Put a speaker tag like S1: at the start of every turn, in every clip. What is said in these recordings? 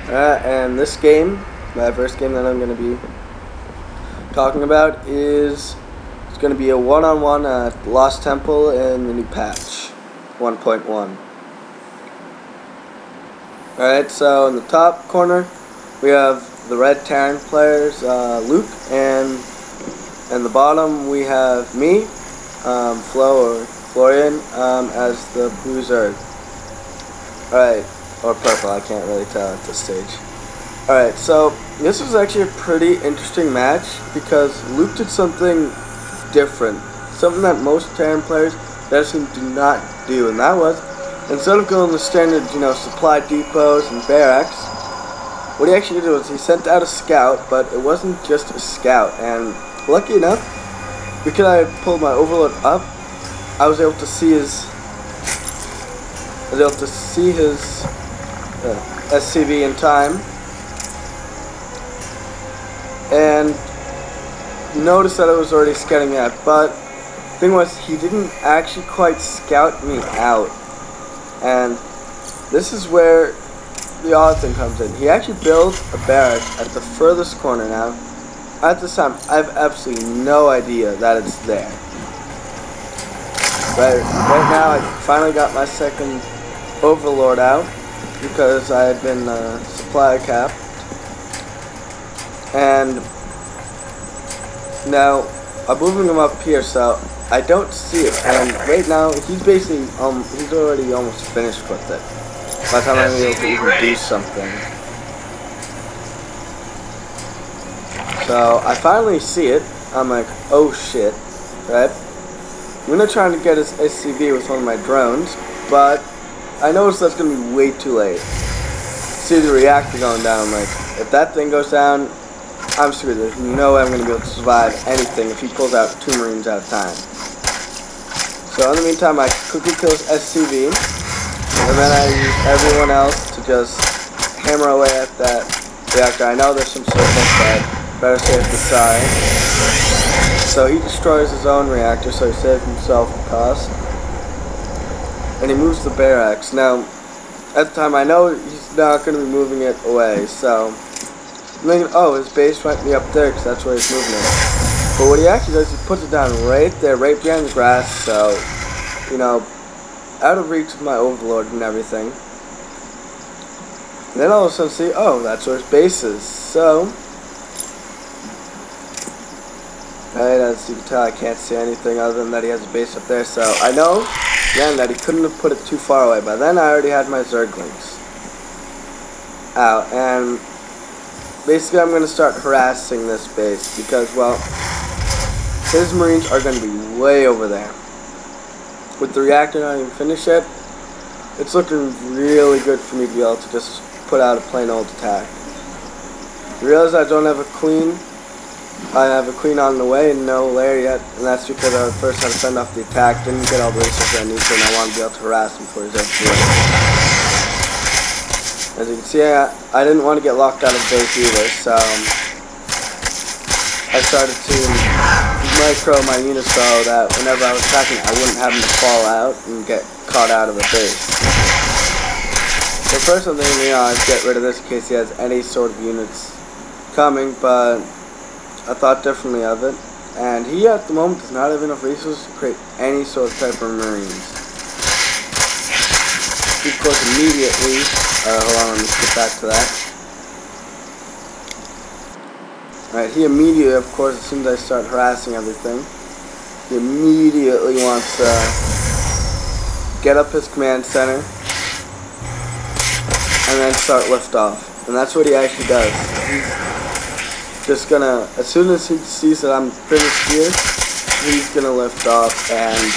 S1: And this game, my first game that I'm going to be talking about is it's going to be a one-on-one at Lost Temple in the new patch 1.1. Alright, so in the top corner we have the red Terran players, Luke, and in the bottom we have me, Flo or Florian, as the blue Zerg. Alright, or purple, I can't really tell at this stage. Alright, so this was actually a pretty interesting match because Luke did something different. Something that most Terran players do not do, and that was, instead of going the standard, supply depots and barracks, what he actually did was he sent out a scout, but it wasn't just a scout, and lucky enough, because I pulled my overload up, I was able to see his SCV in time, and noticed that it was already scouting me out. But the thing was, he didn't actually quite scout me out, and this is where the odd thing comes in. He actually built a barrack at the furthest corner. Now, at this time, I have absolutely no idea that it's there. Right now, I finally got my second overlord out because I had been supply capped, and now I'm moving him up here, so I don't see it. And right now, he's basically he's already almost finished with it. By the time I'm able to even do something. So I finally see it. I'm like, oh shit, right? I'm gonna try to get his SCV with one of my drones, but I noticed that's gonna be way too late. See the reactor going down. I'm like, if that thing goes down, I'm screwed. There's no way I'm gonna be able to survive anything if he pulls out 2 Marines at a time. So in the meantime, I quickly kill his SCV, and then I use everyone else to just hammer away at that reactor. I know there's some circles, but better safe than sorry. So he destroys his own reactor, so he saves himself the cost. And he moves the barracks. Now, at the time, I know he's not going to be moving it away, so I'm thinking, oh, his base might be up there, because that's where he's moving it. But what he actually does, he puts it down right there, right behind the grass, so, out of reach of my overlord and everything. And then all of a sudden see, oh, that's where his base is. So, right, as you can tell, I can't see anything other than that he has a base up there. So I know then that he couldn't have put it too far away. By then I already had my Zerglings out, and basically I'm going to start harassing this base because, well, his Marines are going to be way over there. With the reactor not even finished yet, it's looking really good for me to be able to just put out a plain old attack. I realize I don't have a queen. I have a queen on the way and no lair yet, and that's because I first had to send off the attack, didn't get all the resources I need to, and I wanted to be able to harass him before he's able to do it. As you can see, I didn't want to get locked out of base either, so I started to micro my units so that whenever I was attacking, I wouldn't have them to fall out and get caught out of the base. So first I'm thinking, I'd get rid of this in case he has any sort of units coming, but I thought differently of it. And he at the moment does not have enough resources to create any sort of type of Marines. He of course immediately, hold on, let me get back to that. Alright, he immediately, of course, as soon as I start harassing everything, he immediately wants to get up his command center and then start liftoff. And that's what he actually does. He's just gonna, as soon as he sees that I'm finished here, he's gonna lift off and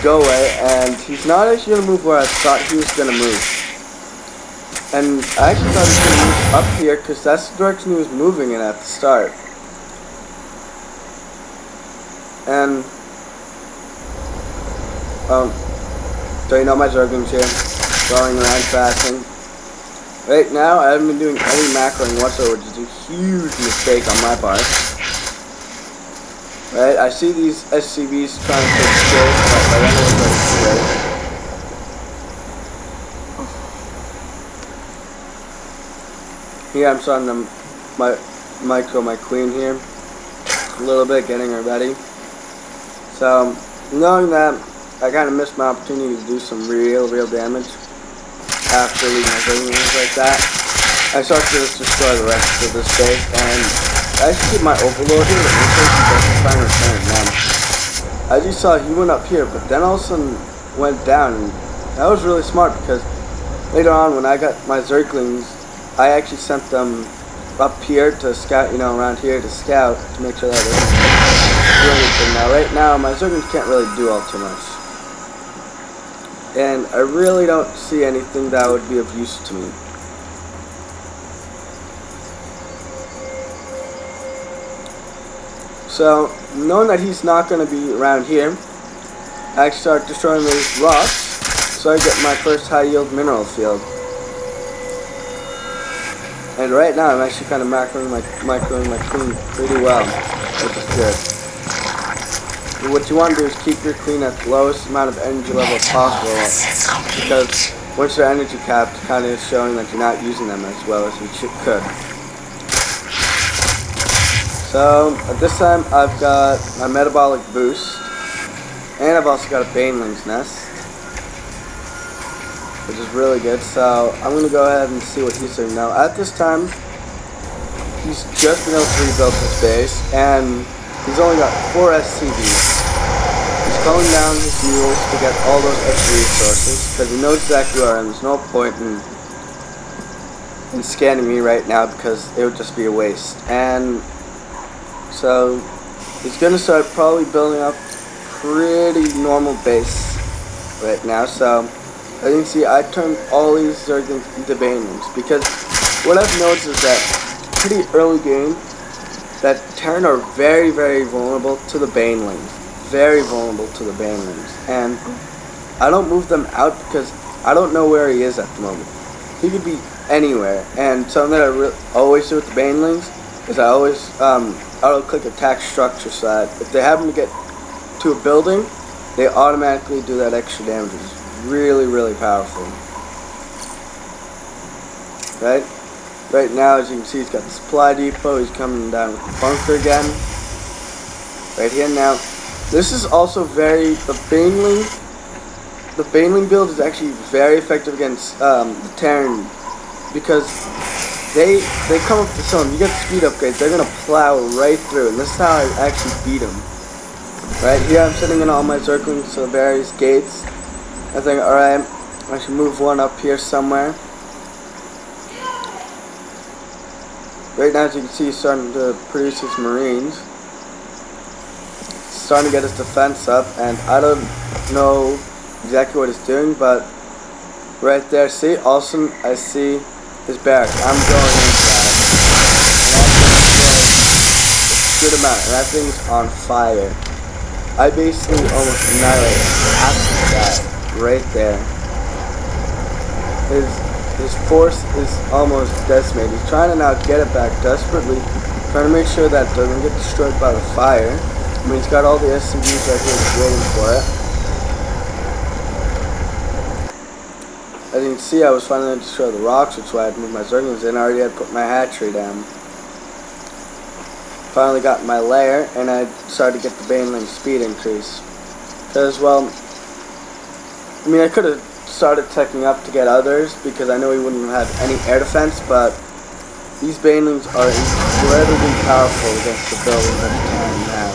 S1: go away. And he's not actually gonna move where I thought he was gonna move. And I actually thought he was going to move up here because that's the direction he was moving in at the start. And, so my Zerglings here, going around crashing. Right now, I haven't been doing any macroing whatsoever, which is a huge mistake on my part. Right, I see these SCVs trying to take skills, but I don't know what's Here I'm starting to micro my queen here a little bit, getting her ready. So knowing that I kind of missed my opportunity to do some real damage after leaving my things like that, I started to just destroy the rest of this base, and I actually keep my overlord here in case he doesn't try and return. Now, as you saw, he went up here, but then all of a sudden went down, and that was really smart because later on when I got my Zerglings, I actually sent them up here to scout, around here to scout to make sure that they don't do anything. Now, right now, my Zerglings can't really do all too much. And I really don't see anything that would be of use to me. So, knowing that he's not going to be around here, I start destroying these rocks so I get my first high yield mineral field. And right now I'm actually kind of microing my queen pretty well, which is good. What you want to do is keep your queen at the lowest amount of energy level possible, because once you're energy capped, kind of showing that you're not using them as well as you could. So at this time I've got my metabolic boost, and I've also got a baneling's nest, which is really good. So I'm going to go ahead and see what he's doing now. At this time, he's just been able to rebuild his base, and he's only got 4 SCVs. He's calling down his mules to get all those extra resources, because he knows exactly where I am. There's no point in scanning me right now, because it would just be a waste. And so he's going to start probably building up pretty normal base right now. So as you can see, I turned all these Zerglings into banelings, because what I've noticed is that pretty early game, that Terran are very vulnerable to the banelings. Very vulnerable to the banelings. And I don't move them out because I don't know where he is at the moment. He could be anywhere. And something that I always do with the banelings is I always auto-click attack structure, so that if they happen to get to a building, they automatically do that extra damage. It's really powerful. Right now, as you can see, he's got the supply depot. He's coming down with the bunker again. Right here now. This is also the baneling build is actually very effective against the Terran, because they come up to some. You get speed upgrades, they're gonna plow right through, and this is how I actually beat them. Right here, I'm sitting in all my Zerglings to the various gates. I think, alright, I should move one up here somewhere. Right now, as you can see, he's starting to produce his Marines. Starting to get his defense up, and I don't know exactly what he's doing, but right there, see, also I see his barracks. I'm going into that, and that's a good amount, and that thing's on fire. I basically almost annihilated half of that right there. His force is almost decimated. He's trying to now get it back desperately, trying to make sure that it doesn't get destroyed by the fire. I mean, he's got all the SCVs right here just waiting for it. As you can see, I was finally going to destroy the rocks, which is why I had moved my Zerglings in. I already had put my hatchery down. Finally got my lair, and I started to get the baneling speed increase. Because, well, I mean, I could have started teching up to get others, because I know he wouldn't have had any air defense, but these banelings are incredibly powerful against the buildings that the Terran have.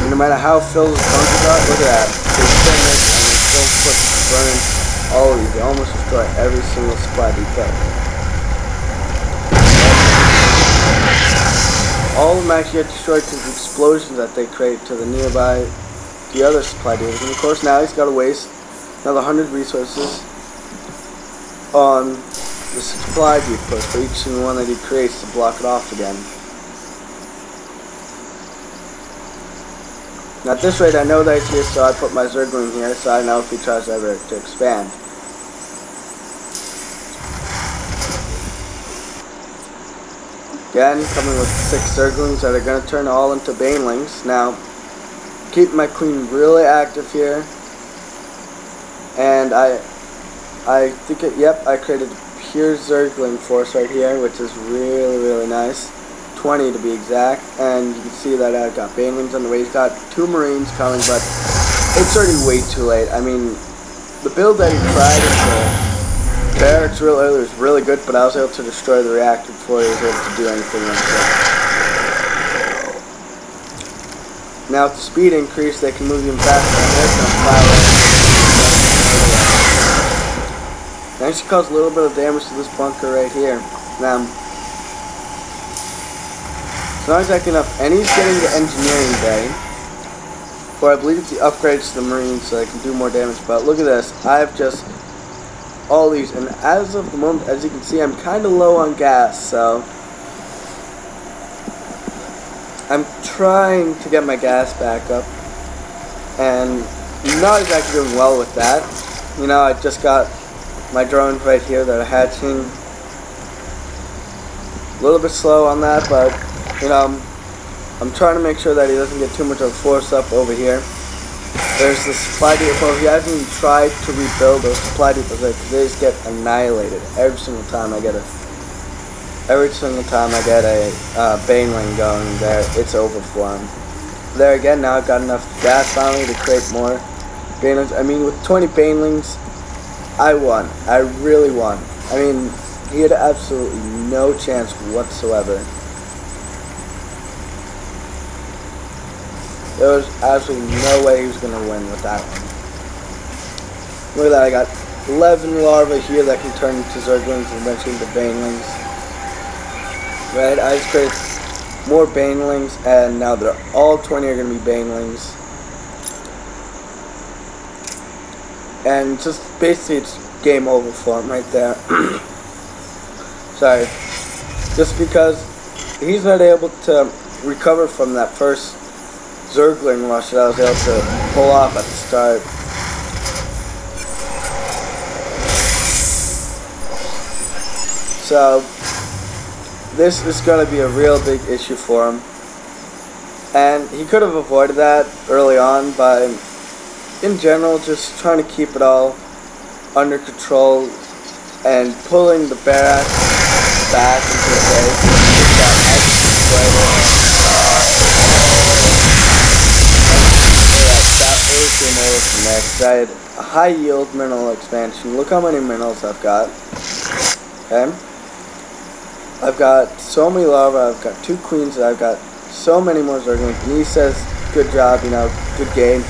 S1: No matter how filled his bunkers are, look at that. They still make and they still burn all of these. They almost destroy every single supply depot. All of them actually get destroyed because of the explosions that they create to the other supply depots. And of course now he's got to waste another 100 resources on the supply depots for each single one that he creates to block it off again. Now at this rate, I know that he's here, so I put my Zergling here, so I know if he tries ever to expand. Again, coming with 6 Zerglings that are going to turn all into banelings. Now, keep my queen really active here, and I I think yep, I created a pure Zergling force right here, which is really nice. 20 to be exact, and you can see that I've got Banelings on the way. He's got 2 Marines coming, but it's already way too late. I mean, the build that he tried in the barracks real early was really good, but I was able to destroy the reactor before he was able to do anything like that. Now with the speed increase, they can move even faster, and they're going to fly right. It actually caused a little bit of damage to this bunker right here. Now, it's not exactly enough, and he's getting the engineering bay, or I believe it's the upgrades to the Marines so they can do more damage. But look at this, I have just all these, and as of the moment, as you can see, I'm kind of low on gas, so I'm trying to get my gas back up, and not exactly doing well with that. You know, I just got my drones right here that are hatching. A little bit slow on that, but you know, I'm trying to make sure that he doesn't get too much of a force up over here. There's the supply depot. He hasn't even tried to rebuild those supply depots because they just get annihilated every single time I get a Baneling going there. It's over for him. There again, now I've got enough gas finally to create more Banelings. I mean, with 20 Banelings, I won. I really won. I mean, he had absolutely no chance whatsoever. There was absolutely no way he was going to win with that one. Look at that, I got 11 larvae here that can turn into Zerglings and eventually into Banelings. Right, I just created more Banelings, and now they're all 20 are going to be Banelings. And just basically it's game over for him right there. Sorry. Just because he's not able to recover from that first Zergling rush that I was able to pull off at the start. So this is going to be a real big issue for him, and he could have avoided that early on by, in general, just trying to keep it all under control and pulling the barracks back into the base. Next, I had a high yield mineral expansion. Look how many minerals I've got. Okay, I've got so many larvae. I've got 2 queens. I've got so many more Zerglings. And he says, "Good job, you know, good game."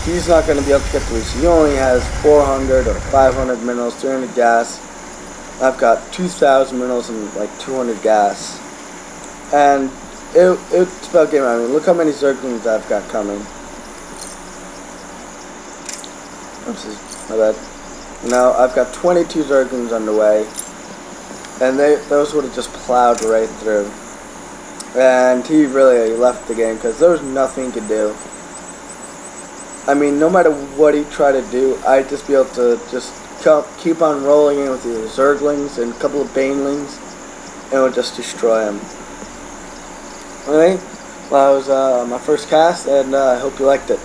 S1: He's not going to be able to get through. So he only has 400 or 500 minerals, 300 gas. I've got 2,000 minerals and like 200 gas. And it's about game. I mean, look how many Zerglings I've got coming. My bad. Now I've got 22 Zerglings underway, and those would have just plowed right through. And he really left the game because there was nothing he could do. I mean, no matter what he tried to do, I'd just be able to just keep on rolling in with either Zerglings and a couple of Banelings, and it would just destroy him. Alright, well, that was my first cast, and I hope you liked it.